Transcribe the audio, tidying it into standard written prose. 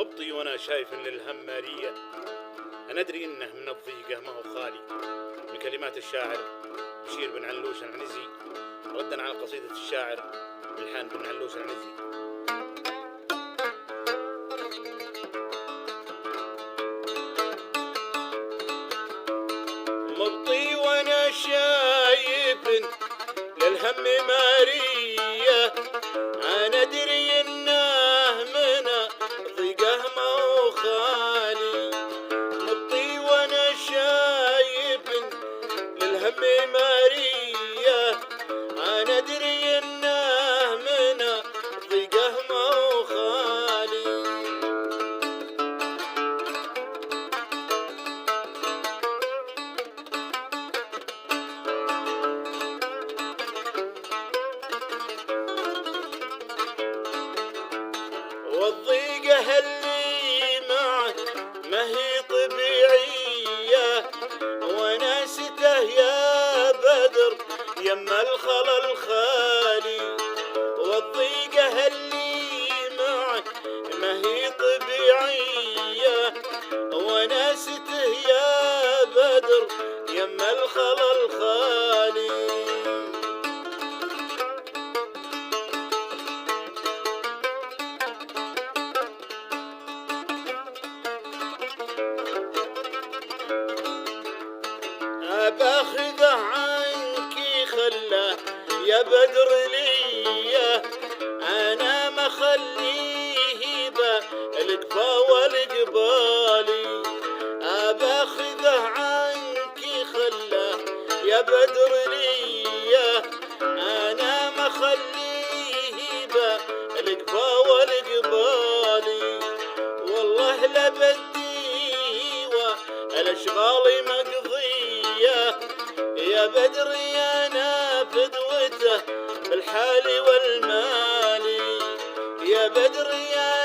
مبطي وانا شايف ان الهم مالية. انا ادري انه من الضيقة ما هو خالي. من كلمات الشاعر بشير بن علوش العنزي ردا على قصيدة الشاعر ملحان بن علوش العنزي. مبطي وانا شايف للهم مارية. انا ادري انه من ضيقه ما هو خالي. مبطي وانا شايف للهم مارية. انا ادري انه من ضيقه ما هو خالي. والضيقة اللي معه ما هي طبيعية. وناسته يا بدر يما الخلا الخالي. والضيقة اللي معه ما هي طبيعية. وناسته يا بدر يما الخلا الخالي. باخذه عنكي خله يا بدر ليا. انا ما خليه بالقفا والقبالي. باخذه عنكي خله يا بدر ليا. انا ما خليه بالقفا والقبالي. والله لا بدي والاشغال مقضيه. يا بدر يا نافذ وته بالحال والمال. يا بدر يا